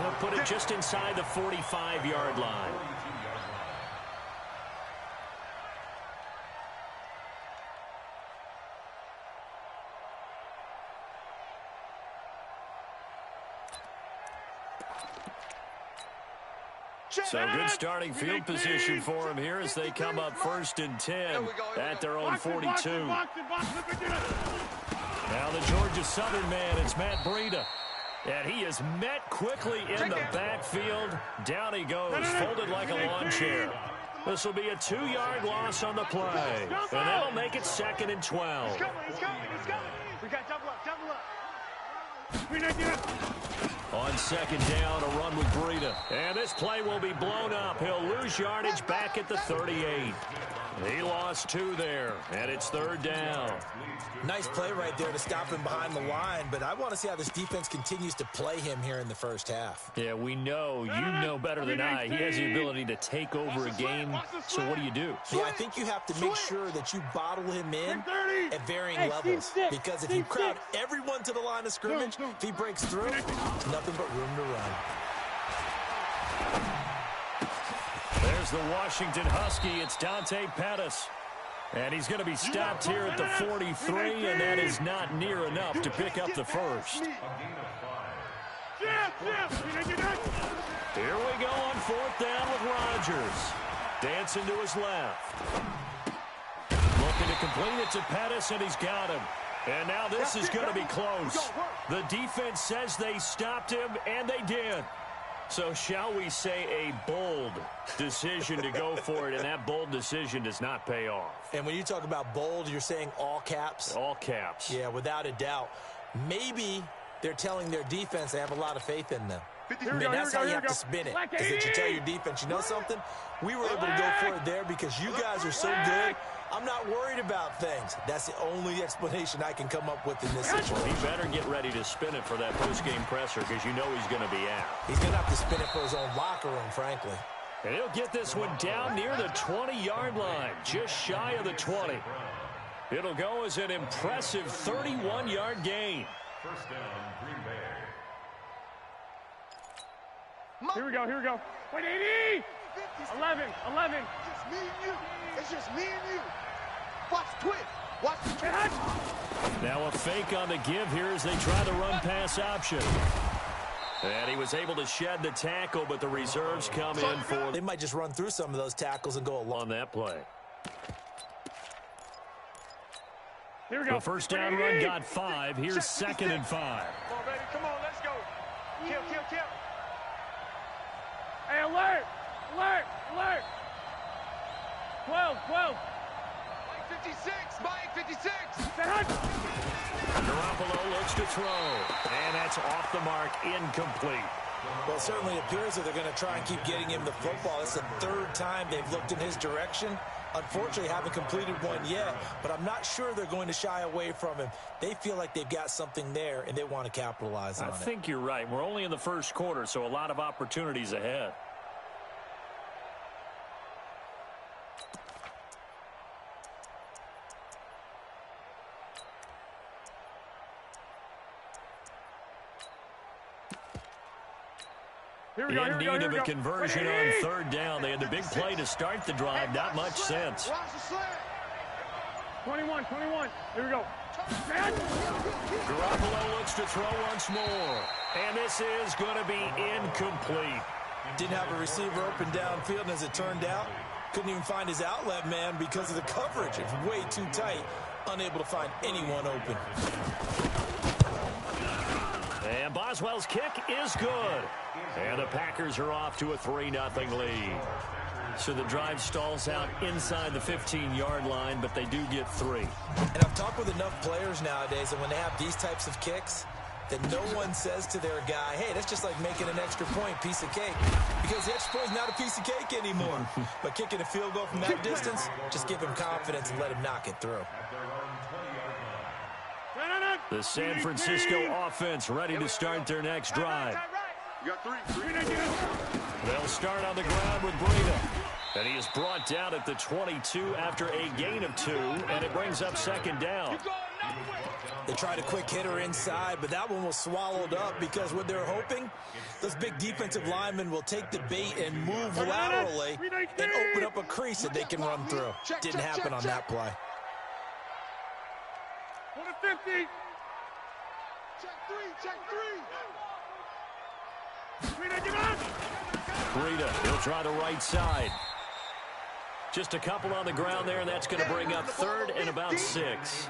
He'll put it just inside the 45-yard line. So good starting field position for him here as they come up 1st and 10 at their own 42. Now the Georgia Southern man, it's Matt Breida. And he is met quickly in the backfield. Down he goes, folded like a lawn chair. This will be a 2-yard loss on the play. And that'll make it 2nd and 12. He's coming. We got double up. On 2nd down, a run with Breida. And this play will be blown up. He'll lose yardage back at the 38. He lost 2 there, and it's 3rd down. Nice play right there to stop him behind the line, but I want to see how this defense continues to play him here in the first half. Yeah, we know. You know better than I. He has the ability to take over a game, so what do? Yeah, I think you have to make sure that you bottle him in at varying levels, because if you crowd everyone to the line of scrimmage, if he breaks through, it's nothing but room to run. There's the Washington Husky. It's Dante Pettis. And he's going to be stopped here at the 43, and that is not near enough to pick up the first. Here we go on 4th down with Rodgers. Dancing to his left. Looking to complete it to Pettis, and he's got him. And now this is going to be close. The defense says they stopped him, and they did. So shall we say a bold decision to go for it, and that bold decision does not pay off. And when you talk about bold, you're saying all caps? All caps. Yeah, without a doubt. Maybe they're telling their defense they have a lot of faith in them. That's how you have to spin it. Because that you tell your defense, you know something? We were able to go for it there because you guys are so good. I'm not worried about things. That's the only explanation I can come up with in this situation. He better get ready to spin it for that post-game presser because you know he's going to be out. He's going to have to spin it for his own locker room, frankly. And he'll get this one down near the 20-yard line, just shy of the 20. It'll go as an impressive 31-yard gain. First down, Green Bay. Here we go. Wait, 80! 11. Just me and you. It's just me and you. Watch twist. Watch the twist. Now a fake on the give here as they try the run-pass option. And he was able to shed the tackle, but the reserves come in for... They might just run through some of those tackles and go along on that play. Here we go. The first down run got 5. Here's 2nd and 5. Come on, baby. Come on, let's go. Kill. Hey, alert. 12. Mike 56. Garoppolo looks to throw. And that's off the mark, incomplete. Well, it certainly appears that they're going to try and keep getting him the football. It's the 3rd time they've looked in his direction. Unfortunately, haven't completed one yet, but I'm not sure they're going to shy away from him. They feel like they've got something there, and they want to capitalize on it. I think you're right. We're only in the first quarter, so a lot of opportunities ahead. Here we go. In need of a conversion on 3rd down. They had the big play to start the drive. Not much sense. 21. Here we go. Garoppolo looks to throw once more. And this is going to be incomplete. Didn't have a receiver open downfield, and as it turned out, couldn't even find his outlet man because of the coverage. It's way too tight. Unable to find anyone open. And Boswell's kick is good. And the Packers are off to a 3-0 lead. So the drive stalls out inside the 15-yard line, but they do get 3. And I've talked with enough players nowadays that when they have these types of kicks, that no one says to their guy, hey, that's just like making an extra point, piece of cake. Because the extra point is not a piece of cake anymore. But kicking a field goal from that distance, just give him confidence and let him knock it through. The San Francisco offense ready to start their next drive. You got 3. They'll start on the ground with Breida. And he is brought down at the 22 after a gain of 2, and it brings up second down. They tried a quick hitter inside, but that one was swallowed up because what they're hoping, those big defensive linemen will take the bait and move laterally and open up a crease that they can run through. Didn't happen on that play. 50. Check three. Breida, he'll try the right side. Just a couple on the ground there, and that's going to bring up third and about 6.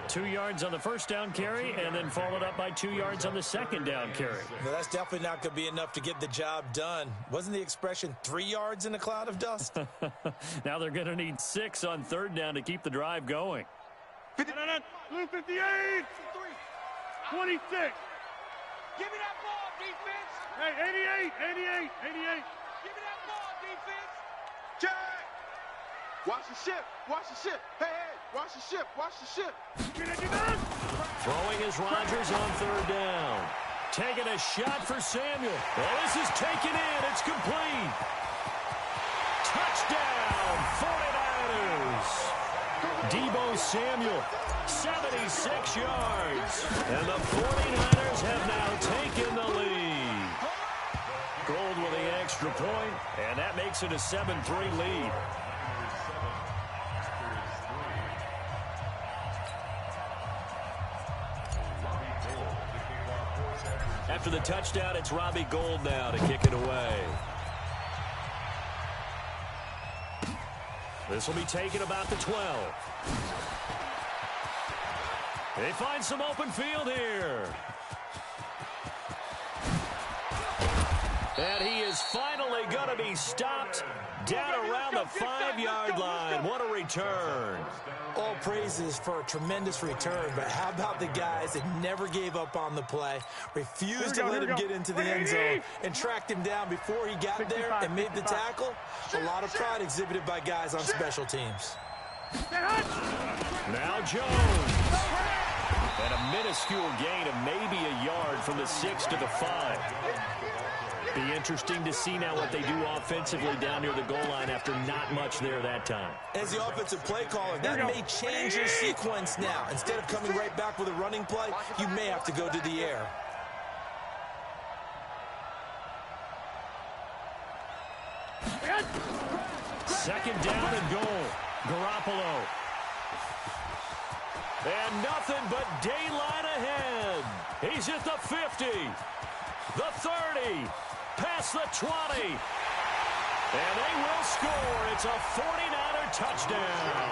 2 yards on the first down carry, and then followed up by 2 yards on the second down carry. No, that's definitely not going to be enough to get the job done. Wasn't the expression 3 yards in a cloud of dust? Now they're going to need 6 on third down to keep the drive going. 58. 26. Give me that ball, defense. Hey, 88. Give me that ball, defense. Check. Watch the ship. Hey, watch the ship. Throwing is Rodgers on third down. Taking a shot for Samuel. Well, this is taken in. It's complete. Touchdown, 49ers. Deebo Samuel, 76 yards. And the 49ers have now taken the lead. Gold with the extra point, and that makes it a 7-3 lead. After the touchdown, it's Robbie Gould now to kick it away. This will be taken about the 12. They find some open field here. And he is finally going to be stopped down around the 5-yard line. What a return. All praises for a tremendous return, but how about the guys that never gave up on the play, refused to let him get into the end zone, and tracked him down before he got there and made the tackle? A lot of pride exhibited by guys on special teams. Now Jones. And a minuscule gain of maybe a yard from the 6 to the 5. Be interesting to see now what they do offensively down near the goal line after not much there that time. As the offensive play caller, that may change your sequence now. Instead of coming right back with a running play, you may have to go to the air. Second down and goal. Garoppolo. And nothing but daylight ahead. He's at the 50, the 30, past the 20. And they will score. It's a 49er touchdown.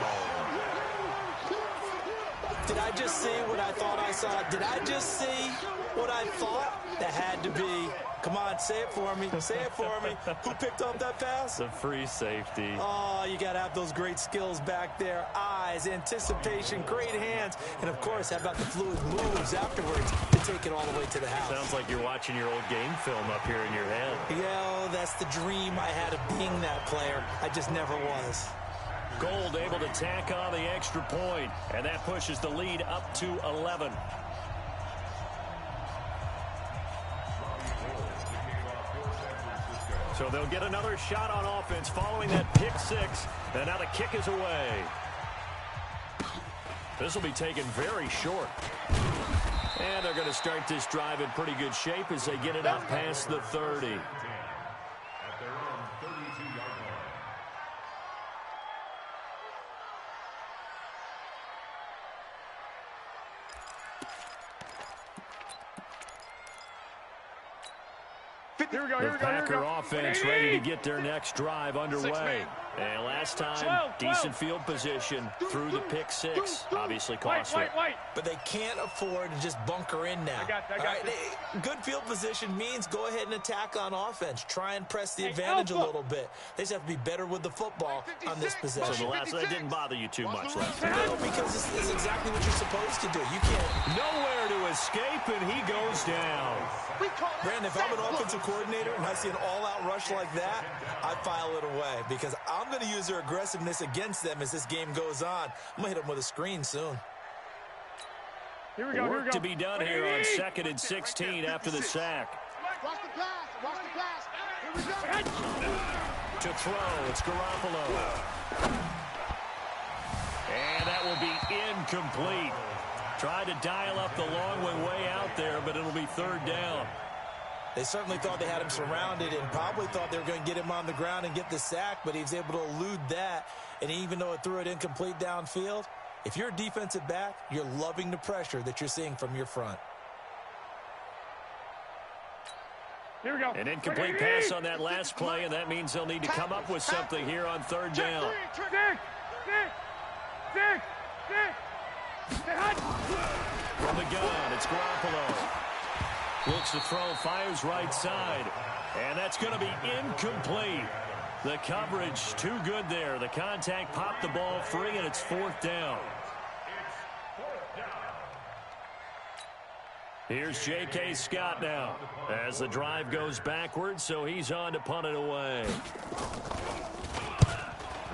Did I just see what I thought I saw? Did I just see what I thought? That had to be. Come on, say it for me. Say it for me. Who picked up that pass? The free safety. Oh, you got to have those great skills back there. Eyes, anticipation, great hands. And, of course, how about the fluid moves afterwards to take it all the way to the house? Sounds like you're watching your old game film up here in your head. Yeah, that's the dream I had of being that player. I just never was. Gould able to tack on the extra point, and that pushes the lead up to 11. So they'll get another shot on offense following that pick 6, and now the kick is away. This will be taken very short. And they're going to start this drive in pretty good shape as they get it out past the 30. The Packer offense ready to get their next drive underway. And last time, decent field position through the pick 6. Obviously costly. But they can't afford to just bunker in now. Good field position means go ahead and attack on offense. Try and press the advantage a little bit. They just have to be better with the football on this possession. So that didn't bother you too much last time? No, because this is exactly what you're supposed to do. You can't. Nowhere to escape, and he goes down. Brandon, if I'm an offensive coordinator and I see an all-out rush like that, I file it away because I'm going to use their aggressiveness against them as this game goes on. I'm going to hit them with a screen soon. Work to be done here on 2nd and 16 after the sack. Watch the pass. Here we go. To throw, it's Garoppolo. And that will be incomplete. Tried to dial up the long way out there, but it'll be third down. They certainly thought they had him surrounded and probably thought they were going to get him on the ground and get the sack, but he was able to elude that. And even though it threw it incomplete downfield, if you're a defensive back, you're loving the pressure that you're seeing from your front. Here we go. An incomplete pass on that last play, and that means they'll need to come up with something here on third down. From the gun, it's Garoppolo. Looks to throw, fires right side. And that's going to be incomplete. The coverage too good there. The contact popped the ball free, and it's fourth down. Here's J.K. Scott now as the drive goes backwards, so he's on to punt it away.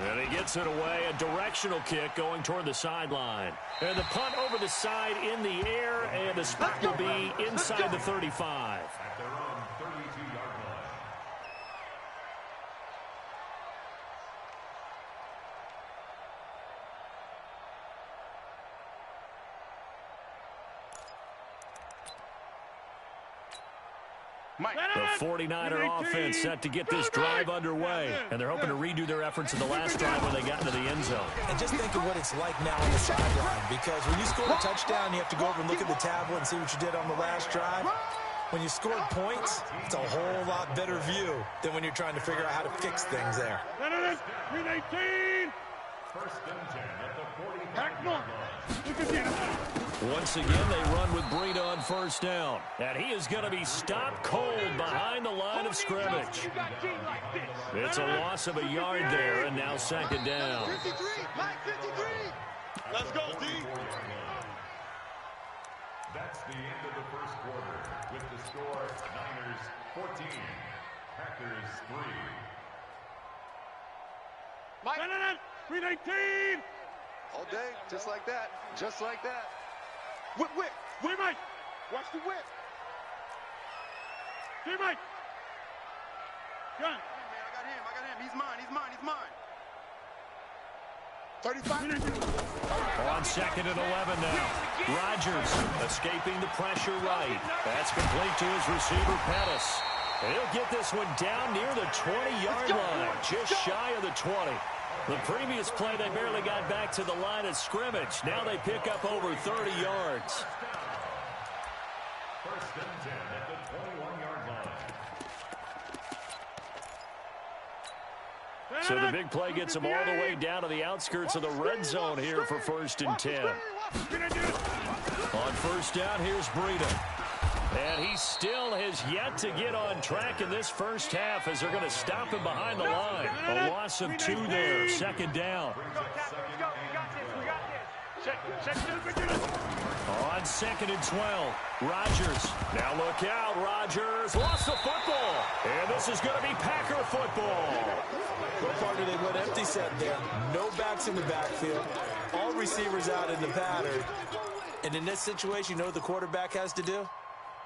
And he gets it away, a directional kick going toward the sideline. And the punt over the side in the air, and the spot will be inside the 35. At their own 32-yard line. The 49er offense set to get this drive underway, and they're hoping to redo their efforts in the last drive when they got into the end zone. And just think of what it's like now on the sideline, because when you score a touchdown, you have to go over and look at the tablet and see what you did on the last drive. When you scored points, it's a whole lot better view than when you're trying to figure out how to fix things there. 319. First and 10 at the 45-yard line. Once again, they run with Breida on first down. And he is going to be stopped cold behind the line of scrimmage. It's a loss of a yard there, and now second down. 53, Mike 53. Let's go, D. That's the end of the first quarter with the score Niners 14, Packers 3. Mike. 319. All day, just like that. Just like that. Whip. Whip, Mike. Watch the whip. Here, Mike. Gun. Hey, man, I got him. He's mine. 35. On second and 11 now. Rodgers escaping the pressure right. That's complete to his receiver, Pettis. And he'll get this one down near the 20-yard line, just shy of the 20. The previous play, they barely got back to the line of scrimmage. Now they pick up over 30 yards. First and 10 at the 21-yard line. So the big play gets them all the way down to the outskirts of the red zone here for first and 10. On first down, here's Breida. And he still has yet to get on track in this first half as they're going to stop him behind the line. A loss of 2 there, second down. On second and 12, Rodgers. Now look out, Rodgers lost the football. And this is going to be Packer football. Well, partner, they went empty set there. No backs in the backfield. All receivers out in the pattern. And in this situation, you know what the quarterback has to do?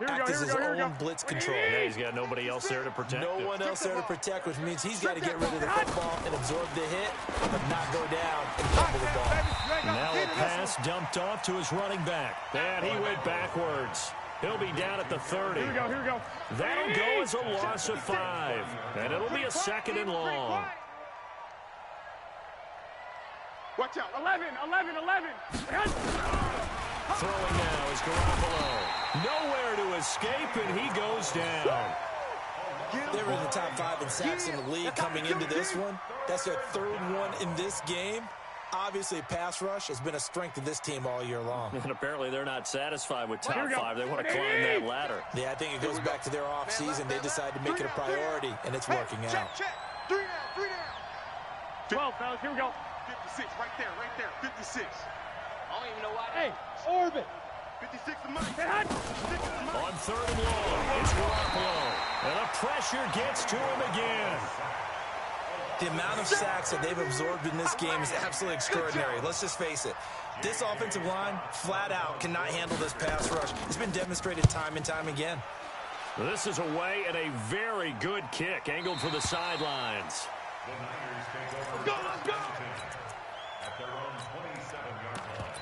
Act as his own blitz control. Yeah, he's got nobody else there to protect him. No one else there to protect, which means he's got to get rid of the football and absorb the hit, but not go down and fumble the ball. Now a pass dumped off to his running back. And he went backwards. He'll be down at the 30. Here we go. That'll go as a loss of 5. And it'll be a second and long. Watch out. 11. Throwing now is Garoppolo. Nowhere to escape, and he goes down. They were in the top 5 in sacks in the league coming into this one. That's their third one in this game. Obviously, pass rush has been a strength of this team all year long. And apparently they're not satisfied with top 5. They want to climb that ladder. Yeah, I think it goes back to their offseason. They decided to make it a priority, and it's working out. Check. 3 down. 12, fellas. Here we go. 56, right there. 56. I don't even know why. Hey, orbit. 56 to Mike. On third and long, it's Garoppolo. And the pressure gets to him again. The amount of sacks that they've absorbed in this game is absolutely extraordinary. Let's just face it. This offensive line, flat out, cannot handle this pass rush. It's been demonstrated time and time again. This is away and a very good kick, angled for the sidelines. The Niners take over first down at their own 27-yard line.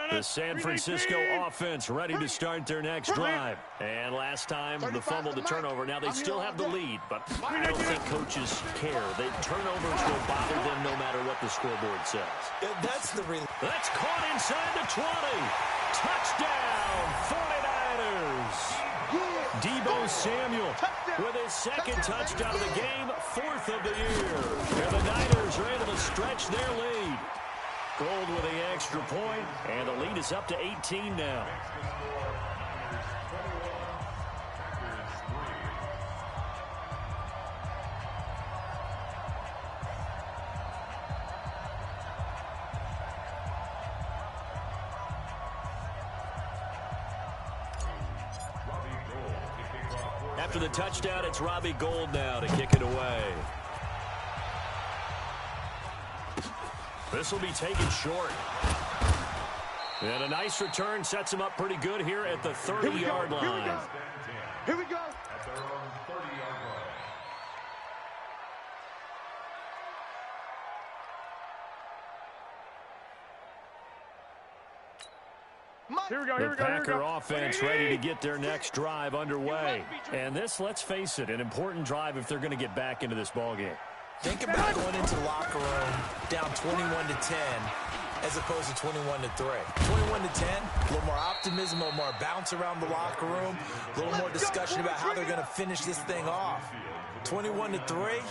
The San Francisco offense ready to start their next drive. And last time, the fumble to turnover. Now, they still have the lead, but I don't think coaches care. Turnovers will bother them no matter what the scoreboard says. That's the real. That's caught inside the 20. Touchdown, 49ers. Deebo Samuel with his second touchdown of the game, 4th of the year. And the Niners are able to stretch their lead. Gold with the extra point, and the lead is up to 18 now. After the touchdown, it's Robbie Gould now to kick it away. This will be taken short. And a nice return sets him up pretty good here at the 30-yard line. Here we go. At their own 30-yard line. Here we go, The Packer offense ready to get their next drive underway. And this, let's face it, an important drive if they're going to get back into this ballgame. Think about going into the locker room down 21-10 as opposed to 21-3. 21-10, a little more optimism, a little more bounce around the locker room, a little more discussion about how they're going to finish this thing off. 21-3,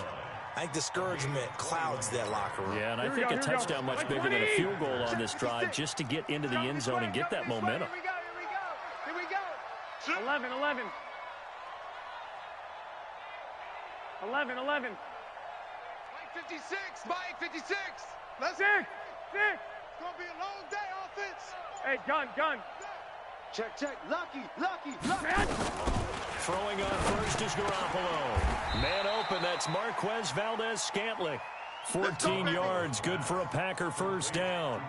I think discouragement clouds that locker room. Yeah, and I think a touchdown much bigger than a field goal on this drive just to get into the end zone and get that momentum. Here we go. 11. 56, Mike, 56. Let's Six. It's going to be a long day, offense. Hey, gun. Check. Lucky. Throwing on first is Garoppolo. Man open, that's Marquez Valdes-Scantling. 14 yards, good for a Packer first down.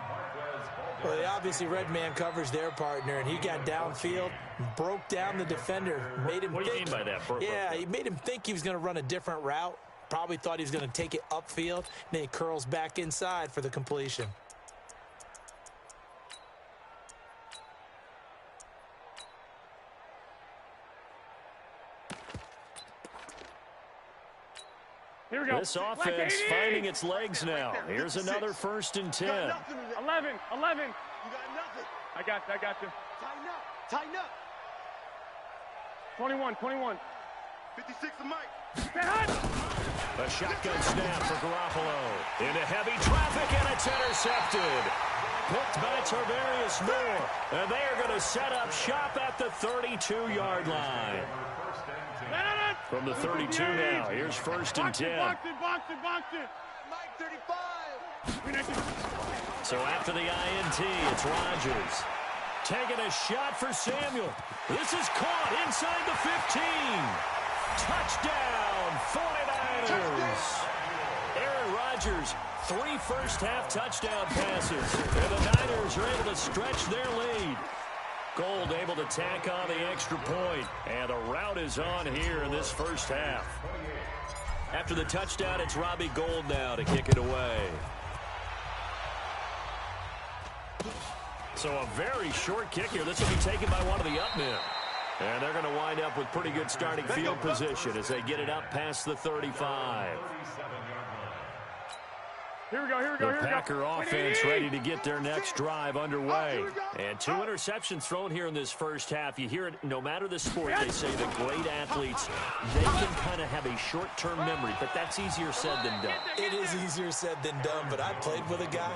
Well, they obviously red man coverage their partner, and he got downfield, broke down the defender, made him What do you mean by that? Yeah, he made him think he was going to run a different route. Probably thought he was going to take it upfield, and then he curls back inside for the completion. Here we go. This offense finding its legs now. Here's anher 1st and 10. 11. You got nothing. I got you. Tighten up. 21. 56 to Mike. Stay hot. A shotgun snap for Garoppolo. Into heavy traffic, and it's intercepted. Picked by Tarvarius Moore. And they are going to set up shop at the 32-yard line. From the 32 now, here's 1st and 10. Box it. Mike, 35. So after the INT, it's Rodgers. Taking a shot for Samuel. This is caught inside the 15. Touchdown, 49ers. Aaron Rodgers, 3 first-half touchdown passes. And the Niners are able to stretch their lead. Gould able to tack on the extra point. And the route is on here in this first half. After the touchdown, it's Robbie Gould now to kick it away. So a very short kick here. This will be taken by one of the up men. And they're going to wind up with pretty good starting field position as they get it up past the 35. Here we go. The Packer offense ready to get their next drive underway. And 2 interceptions thrown here in this first half. You hear it, no matter the sport, they say that great athletes, they can kind of have a short-term memory, but that's easier said than done. It is easier said than done, but I played with a guy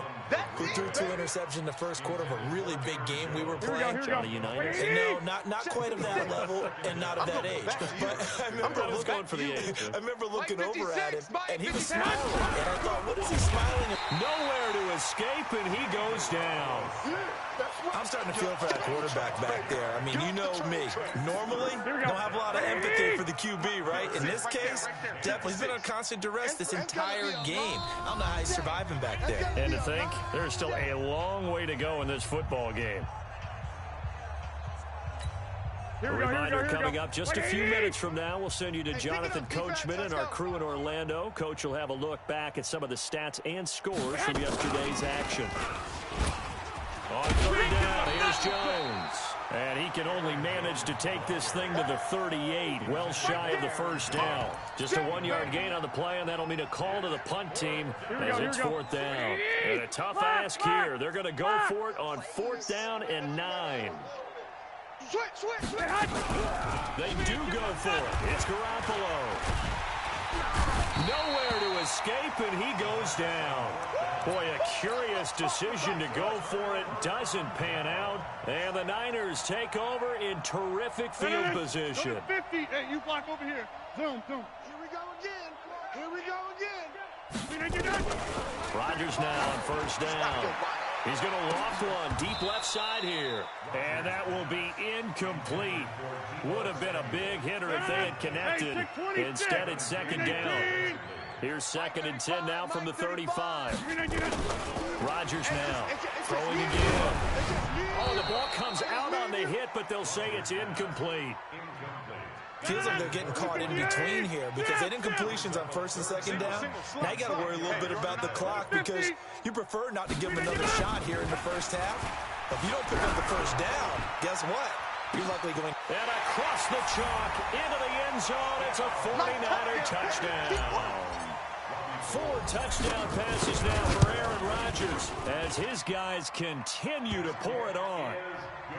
who threw 2 interceptions in the first quarter of a really big game we were playing. Johnny Unitas? No, not quite of that level and not of that age. But I remember looking over at him, and he was smiling. And I thought, what is he smiling at? Nowhere to escape, and he goes down. I'm starting to feel for that quarterback back there. I mean, you know me. Normally, don't have a lot of empathy for the QB, right? In this case, definitely he's been on constant duress this entire game. I don't know how he's surviving back there. And to think, there's still a long way to go in this football game. A reminder coming up just a few minutes from now. We'll send you to Jonathan Coachman and our crew in Orlando. Coach will have a look back at some of the stats and scores from yesterday's action. On third down, here's Jones. And he can only manage to take this thing to the 38, well shy of the first down. Just a 1-yard gain on the play, and that'll mean a call to the punt team as it's fourth down. And a tough ask here. They're going to go for it on 4th down and 9. They do go for it. It's Garoppolo. Nowhere to escape, and he goes down. Boy, a curious decision to go for it. Doesn't pan out. And the Niners take over in terrific field position. 50. Hey, you block over here. Zoom. Here we go again. Here we go again. Rodgers now on first down. He's going to loft one deep left side here. And that will be incomplete. Would have been a big hitter if they had connected. Instead, it's second down. Here's 2nd and 10 now from the 35. Rodgers now throwing again. Oh, the ball comes out on the hit, but they'll say it's incomplete. Feels like they're getting caught in between here because they didn't completions on 1st and 2nd down. Now you got to worry a little bit about the clock because you prefer not to give them another shot here in the first half. If you don't pick up the first down, guess what? You're likely going. And across the chalk into the end zone. It's a 49er touchdown. 4 touchdown passes now for Aaron Rodgers as his guys continue to pour it on.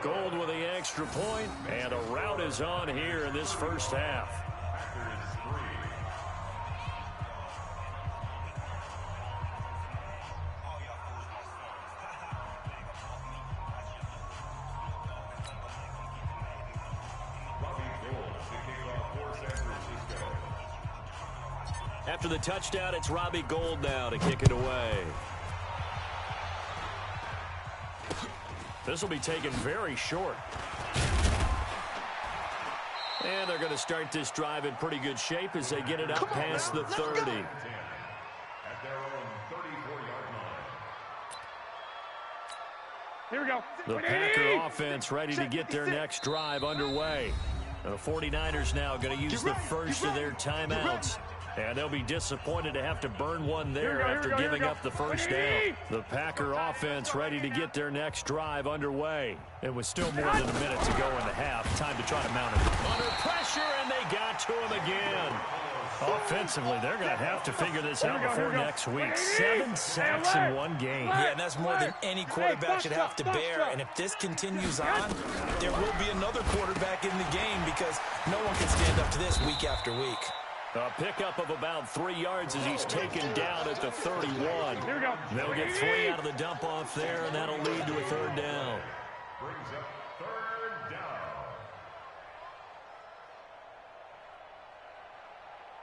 Gold with the extra point, and a rout is on here in this first half. After the touchdown, it's Robbie Gould now to kick it away. This will be taken very short. And they're going to start this drive in pretty good shape as they get it up past the 30. At their own 34-yard line. Here we go. The Packer offense ready to get their next drive underway. The 49ers now going to use the first of their timeouts. And they'll be disappointed to have to burn one there after giving up the first down. The Packer offense ready to get their next drive underway. It was still more than a minute to go in the half. Time to try to mount it. Under pressure, and they got to him again. Offensively, they're going to have to figure this out before next week. 7 sacks in one game. Yeah, and that's more than any quarterback should have to bear. And if this continues on, there will be another quarterback in the game because no one can stand up to this week after week. A pickup of about 3 yards as he's taken down at the 31. Here we go. They'll get 3 out of the dump off there, and that'll lead to a third down. Brings up third down.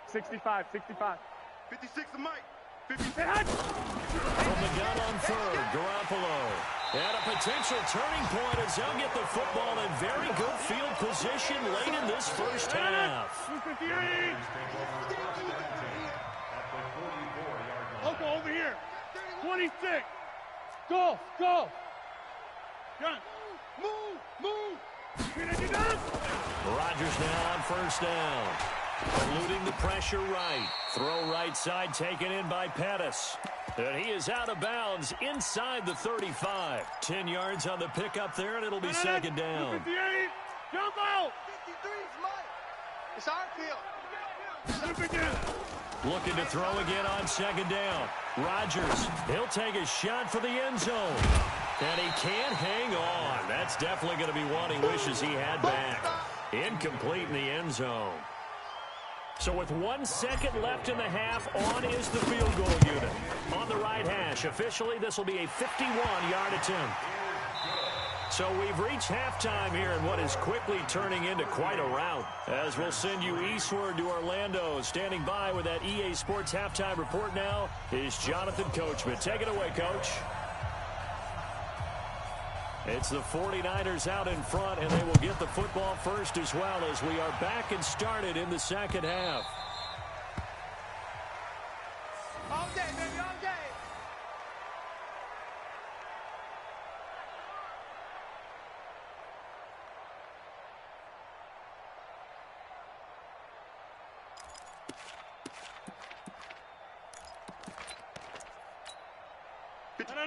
65. 56 to Mike. 56. From the gun on third, Garoppolo. And a potential turning point as they'll get the football in very good field position late in this first half. 258. Local over here. 26. Go. Gun. Move. Rodgers now on first down. Eluding the pressure right. Throw right side taken in by Pettis. And he is out of bounds inside the 35. 10 yards on the pickup there, and it'll be second down. 58. Jump out. 53 is Mike. It's our field. Looking to throw again on second down. Rodgers, he'll take a shot for the end zone. And he can't hang on. That's definitely going to be one he wishes he had back. Incomplete in the end zone. So with 1 second left in the half, on is the field goal unit. On the right hash, officially this will be a 51-yard attempt. So we've reached halftime here in what is quickly turning into quite a rout. As we'll send you eastward to Orlando. Standing by with that EA Sports halftime report now is Jonathan Coachman. Take it away, Coach. It's the 49ers out in front, and they will get the football first as well as we are back and started in the second half. All day, baby, all day.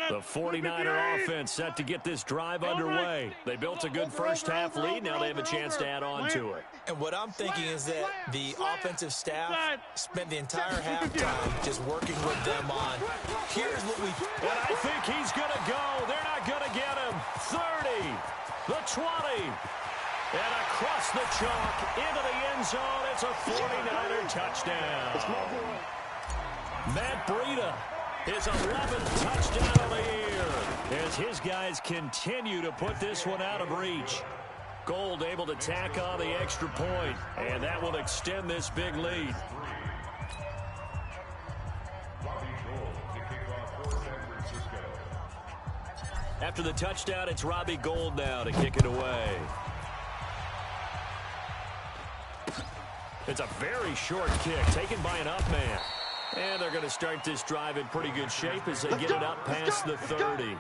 The 49er offense set to get this drive underway. They built a good first-half lead. Now they have a chance to add on to it. And what I'm thinking is that the offensive staff spent the entire halftime just working with them on, here's what we... And I think he's going to go. They're not going to get him. 30, the 20, and across the chalk into the end zone. It's a 49er touchdown. Matt Breida, his 11th touchdown of the year, as his guys continue to put this one out of reach. Gold able to tack on the extra point, and that will extend this big lead. After the touchdown, it's Robbie Gould now to kick it away. It's a very short kick taken by an up man. And they're going to start this drive in pretty good shape as they get it up past the 30.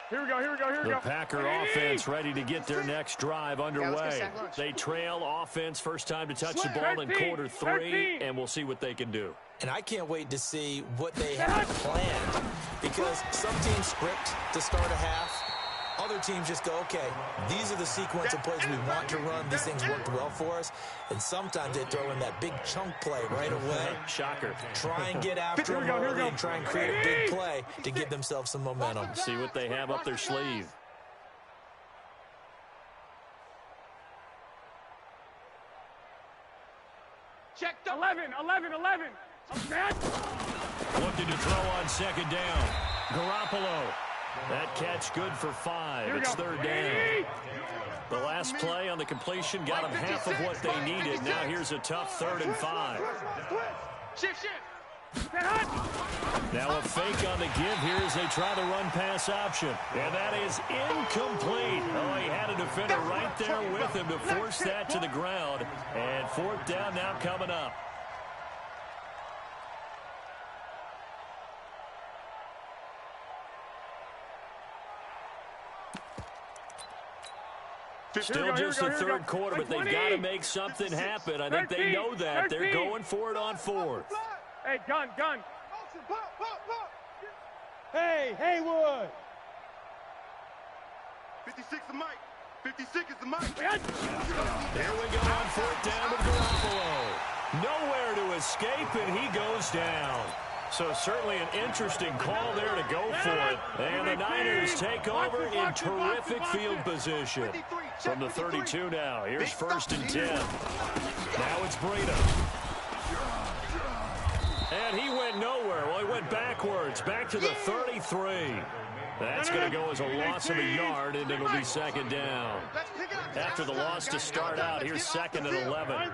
Here we go, here we go, here we go. The Packer offense ready to get their next drive underway. They trail offense first time to touch the ball in quarter 3, and we'll see what they can do. And I can't wait to see what they have planned, because some teams script to start a half. Other teams just go, okay, these are the sequence of plays we want to run. These things worked well for us. And sometimes they throw in that big chunk play right away. Shocker. Try and get after them early and try and create a big play to give themselves some momentum. See what they have up their sleeve. Check 11. Looking to throw on second down. Garoppolo. That catch good for 5. It's third down. The last play on the completion got them half of what they needed. Now here's a tough 3rd and 5. Shift. Now a fake on the give here as they try the run-pass option. And that is incomplete. Oh, he had a defender right there with him to force that to the ground. And 4th down now coming up. Still just the third quarter, but they've got to make something happen. I think they know that. They're going for it on 4th. Hey, gun. Hey, Haywood. 56 the mic. 56 is the mic. There we go on 4th down with Garoppolo. Nowhere to escape, and he goes down. So certainly an interesting call there to go for it. And the Niners take over in terrific field position. From the 32 now, here's 1st and 10. Now it's Breida. And he went nowhere. Well, he went backwards, back to the 33. That's going to go as a loss of a yard, and it'll be 2nd down. After the loss to start out, here's 2nd and 11.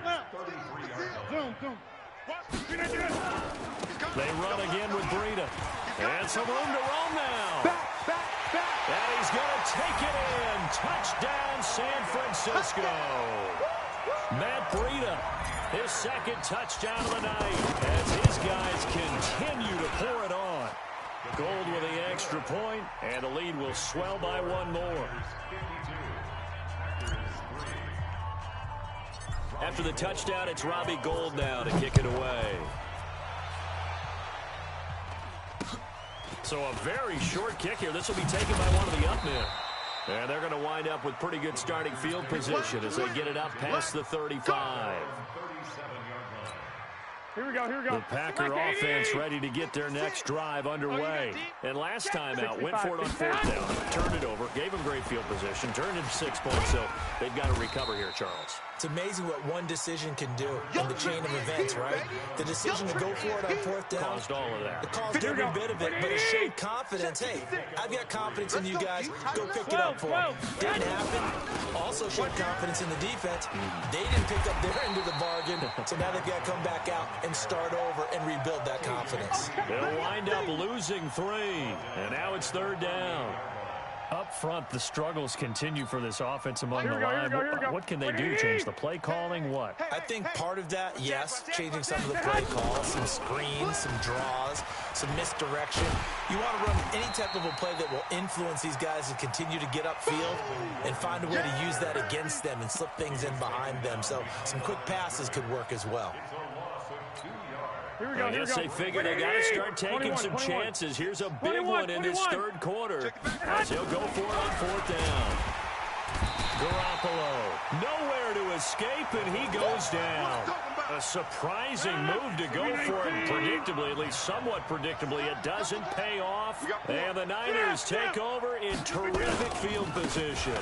They run again with Breida. And some room to roam now. And he's going to take it in. Touchdown, San Francisco. Matt Breida, his 2nd touchdown of the night as his guys continue to pour it on. Gold with the extra point, and the lead will swell by 1 more. After the touchdown, it's Robbie Gould now to kick it away. So a very short kick here. This will be taken by one of the up men. And they're going to wind up with pretty good starting field position as they get it up past the 35. Here we go. The Packer offense ready to get their next drive underway. And last time out, went for it on 4th down, turned it over, gave them great field position, turned it 6 points, so they've got to recover here, Charles. It's amazing what one decision can do in the chain of events, right? The decision to go for it on 4th down. Caused all of that. It caused every bit of it, but it showed confidence. Hey, I've got confidence in you guys. Go pick it up for them. Didn't happen. Also showed confidence in the defense. They didn't pick up their end of the bargain, so now they've got to come back out and start over and rebuild that confidence. They'll wind up losing 3, and now it's 3rd down. Up front, the struggles continue for this offense among the line. What can they do? Change the play calling? What? I think part of that, yes, changing some of the play calls, some screens, some draws, some misdirection. You want to run any type of a play that will influence these guys to continue to get upfield and find a way to use that against them and slip things in behind them. So some quick passes could work as well. Here we go. I guess they figure they got to start taking some chances. Here's a big one in this third quarter as he'll go for it on fourth down. Garoppolo, nowhere to escape, and he goes down. A surprising move to go for it, and predictably, at least somewhat predictably, it doesn't pay off. And the Niners take over in terrific field position.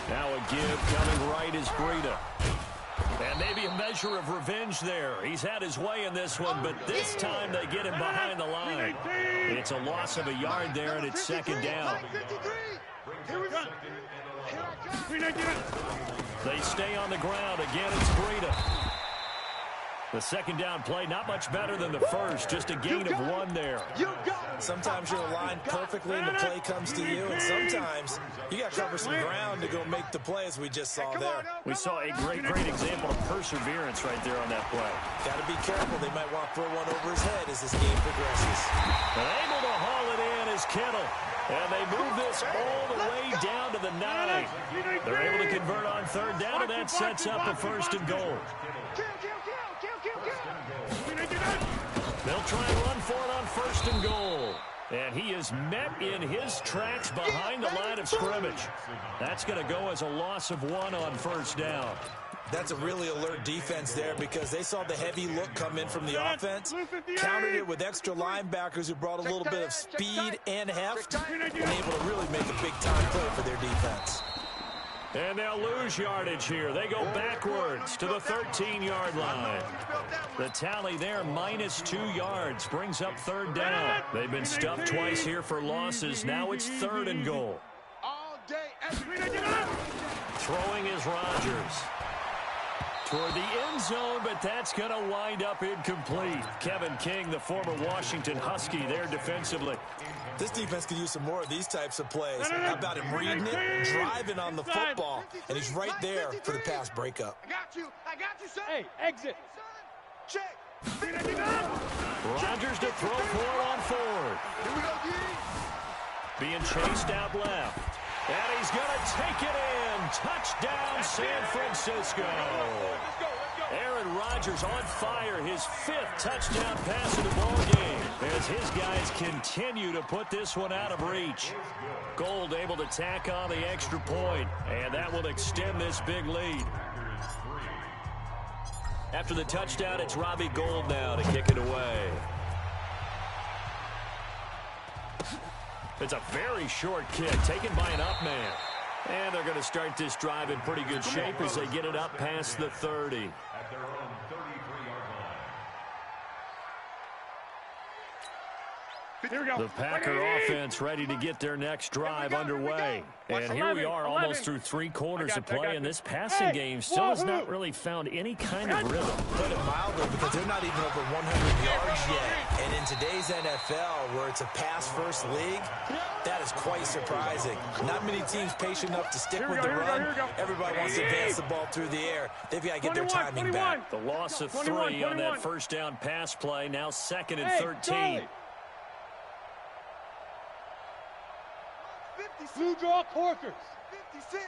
Now a give coming right is Breida. And maybe a measure of revenge there. He's had his way in this one, but this time they get him behind the line. It's a loss of a yard there, and it's second down. They stay on the ground. Again, it's Breida. The second down play, not much better than the first, just a gain of one there. Sometimes you're aligned perfectly and the play comes to you, and sometimes you got to cover some ground to go make the play, as we just saw there. We saw a great example of perseverance right there on that play. Got to be careful. They might want to throw one over his head as this game progresses. And able to haul it in is Kittle. And they move this all the way down to the 9. They're able to convert on third down, and that sets up a first and goal. They'll try and run for it on first and goal. And he is met in his tracks behind the line of scrimmage. That's going to go as a loss of 1 on first down. That's a really alert defense there because they saw the heavy look come in from the offense, countered it with extra linebackers who brought a little bit of speed and heft, and able to really make a big-time play for their defense. And they'll lose yardage here. They go backwards to the 13-yard line. The tally there, -2 yards, brings up third down. They've been stuffed twice here for losses. Now it's third and goal. Throwing is Rodgers. Toward the end zone, but that's going to wind up incomplete. Kevin King, the former Washington Husky, there defensively. This defense could use some more of these types of plays. How about him reading it, driving on the football, and he's right there for the pass breakup. I got you, son. Hey, exit. Check. Rodgers to throw for it on forward. Here we go, D. Being chased out left. And he's going to take it in. Touchdown, San Francisco. Aaron Rodgers on fire, his 5th touchdown pass of the ball game as his guys continue to put this one out of reach. Gold able to tack on the extra point, and that will extend this big lead. After the touchdown, it's Robbie Gould now to kick it away. It's a very short kick taken by an up man. And they're going to start this drive in pretty good shape as they get it up past the 30. At their own 33-yard line. Here we go. The Packer offense ready to get their next drive underway. And here we are almost through 3 quarters of play, and this passing game still has not really found any kind of rhythm. Put it mildly, because they're not even over 100 yards yet. And in today's NFL, where it's a pass-first league, that is quite surprising. Not many teams patient enough to stick with the run. Everybody wants to advance the ball through the air. They've got to get their timing back. The loss of 3 on that first down pass play, now 2nd and 13. Blue draw Corkers. 56.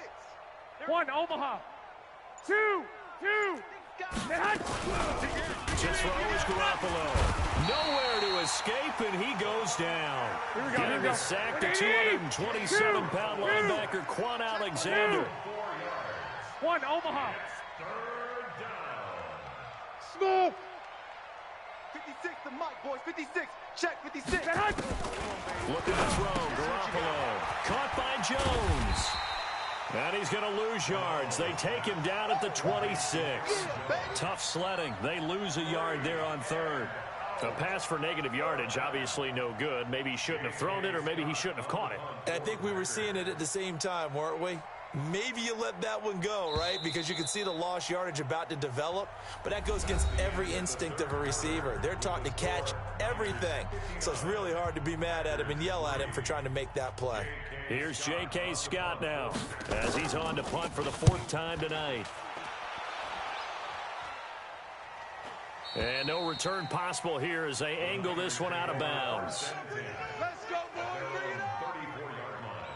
1, Omaha. 2. To throw is Garoppolo. Nowhere to escape, and he goes down. Getting the sack to 227-pound linebacker Quan Alexander. 1, Omaha. Third down. Smooth. 56, the mic, boys. 56. Check, 56. Looking to throw, Garoppolo. Caught by Jones. And he's going to lose yards. They take him down at the 26. Tough sledding. They lose a yard there on third. A pass for negative yardage, obviously no good. Maybe he shouldn't have thrown it, or maybe he shouldn't have caught it. I think we were seeing it at the same time, weren't we? Maybe you let that one go, right? Because you can see the lost yardage about to develop. But that goes against every instinct of a receiver. They're taught to catch everything. So it's really hard to be mad at him and yell at him for trying to make that play. Here's J.K. Scott now as he's on to punt for the 4th time tonight. And no return possible here as they angle this one out of bounds. Let's go, boy. Bring it up. 34-yard line.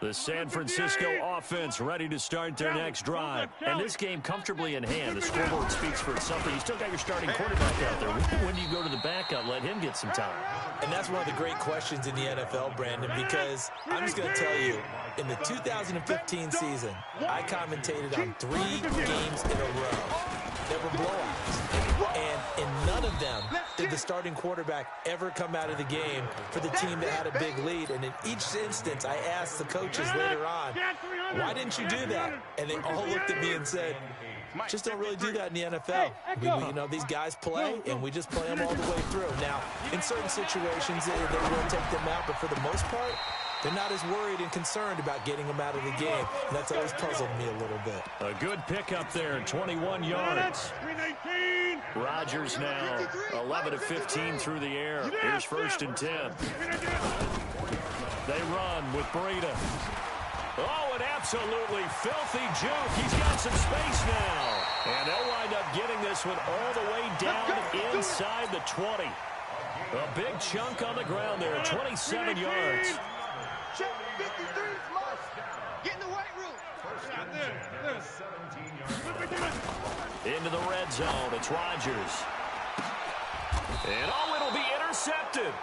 The San Francisco offense ready to start their next drive. And this game comfortably in hand. The scoreboard speaks for itself, but you still got your starting quarterback out there. When do you go to the backup, let him get some time? And that's one of the great questions in the NFL, Brandon, because I'm just going to tell you, in the 2015 season, I commentated on 3 games in a row. There were blowouts. And in none of them did the starting quarterback ever come out of the game for the team that had a big lead. And in each instance, I asked the coaches later on, why didn't you do that? And they all looked at me and said, just don't really do that in the NFL. You know, these guys play, and we just play them all the way through. Now, in certain situations, they will take them out, but for the most part, they're not as worried and concerned about getting them out of the game. And that's always puzzled me a little bit. A good pickup there, 21 yards. Rodgers now 11 of 15 through the air. Here's 1st and 10. They run with Breida. Oh, an absolutely filthy juke. He's got some space now. And they'll wind up getting this one all the way down inside the 20. A big chunk on the ground there, 27 yards. Check 53 smart. Get in the white room. Into the red zone. It's Rodgers. And oh, it'll be intercepted.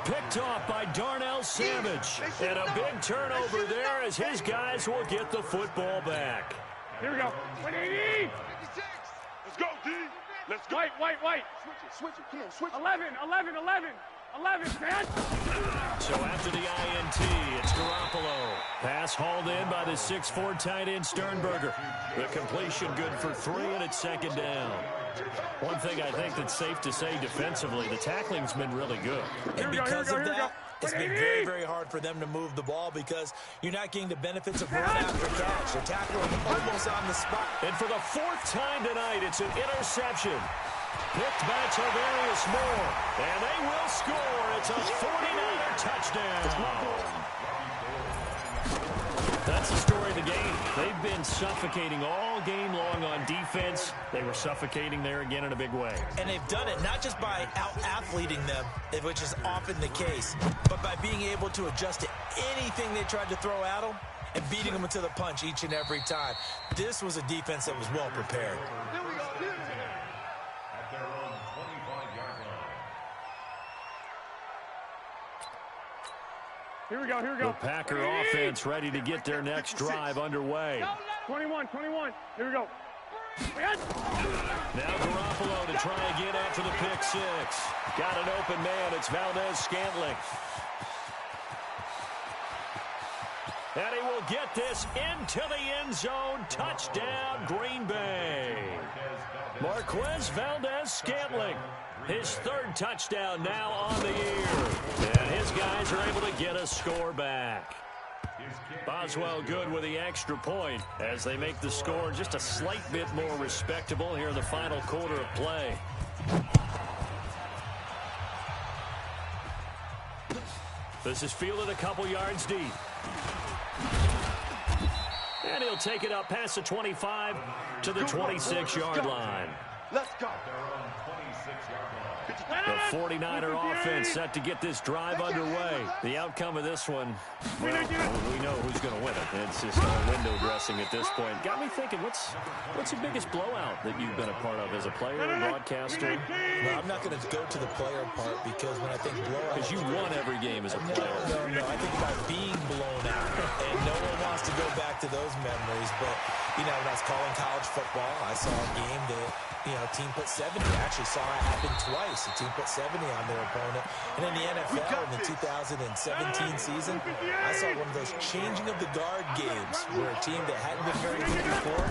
Picked off by Darnell Savage. And a big turnover there as his guys will get the football back. Here we go. 180. 56. Let's go, D. Let's go. White. Switch it. Come on, switch it. 11, man. So after the INT, it's Garoppolo. Pass hauled in by the 6'4" tight end Sternberger. The completion good for 3, and it's 2nd down. One thing I think that's safe to say defensively, the tackling's been really good. And because of that, it's been very, very hard for them to move the ball because you're not getting the benefits of run after catch. They're tackling almost on the spot. And for the 4th time tonight, it's an interception. Picked by Tarvarius Moore. And they will score. It's a 49er touchdown. That's the story of the game. They've been suffocating all game long on defense. They were suffocating there again in a big way. And they've done it not just by out-athleting them, which is often the case, but by being able to adjust to anything they tried to throw at them and beating them to the punch each and every time. This was a defense that was well prepared. At their own 25-yard line. Here we go. The Packer offense ready to get their next drive underway. 21. Here we go. Now Garoppolo to try again after the pick 6. Got an open man. It's Valdes-Scantling. And he will get this into the end zone. Touchdown, Green Bay. Marquez Valdes-Scantling. His 3rd touchdown now on the year. And his guys are able to get a score back. Boswell good with the extra point as they make the score just a slight bit more respectable here in the final quarter of play. This is fielded a couple yards deep. And he'll take it up past the 25 to the 26-yard line. Let's go. The 49er offense set to get this drive underway. The outcome of this one, well, we know who's going to win it. It's just window dressing at this point. Got me thinking, what's the biggest blowout that you've been a part of as a player or broadcaster? Well, I'm not going to go to the player part because when I think blowout... Because you won every game as a player. No. I think about being blown out. And no one wants to go back to those memories. But, you know, when I was calling college football, I saw a game that, you know, a team put 70. I actually saw it happen twice. A team put 70 on their opponent. And in the NFL, in the 2017 season, I saw one of those changing of the guard games where a team that hadn't been very good before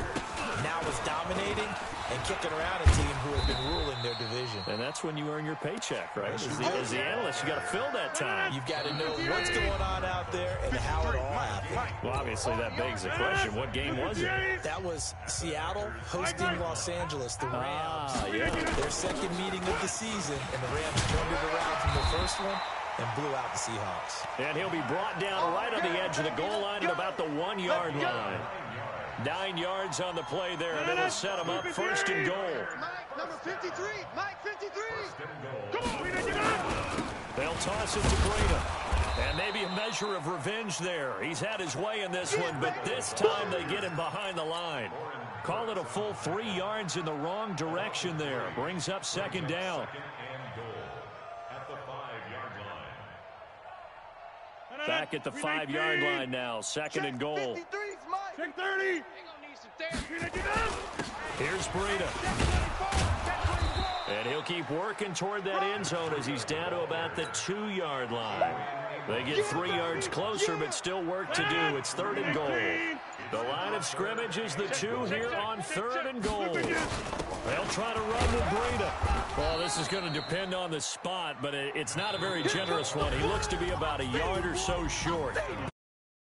now was dominating and kicking around a team who had been ruling their division. And that's when you earn your paycheck, right? As the analyst, you got to fill that time. You've got to know what's going on out there and how it all happened. Well, obviously, that begs the question, what game was it? That was Seattle hosting Los Angeles, the Rams. Yeah. Their 2nd meeting of the season, and the Rams turned it around from the 1st one and blew out the Seahawks. And he'll be brought down right on the edge of the goal line at about the 1-yard line. 9 yards on the play there, and it'll set him up 1st and goal. Mike, number 53. Mike, 53. Come on. They'll toss it to Breida. And maybe a measure of revenge there. He's had his way in this one, but this time they get him behind the line. Call it a full 3 yards in the wrong direction there. Brings up second down. Back at the 5-yard line now. Second and goal. Check 30. Here's Breida. And he'll keep working toward that end zone as he's down to about the 2-yard line. They get 3 yards closer, but still work to do. It's third and goal. The line of scrimmage is the 2 here on third and goal. They'll try to run with Breida. Well, this is going to depend on the spot, but it's not a very generous one. He looks to be about a yard or so short.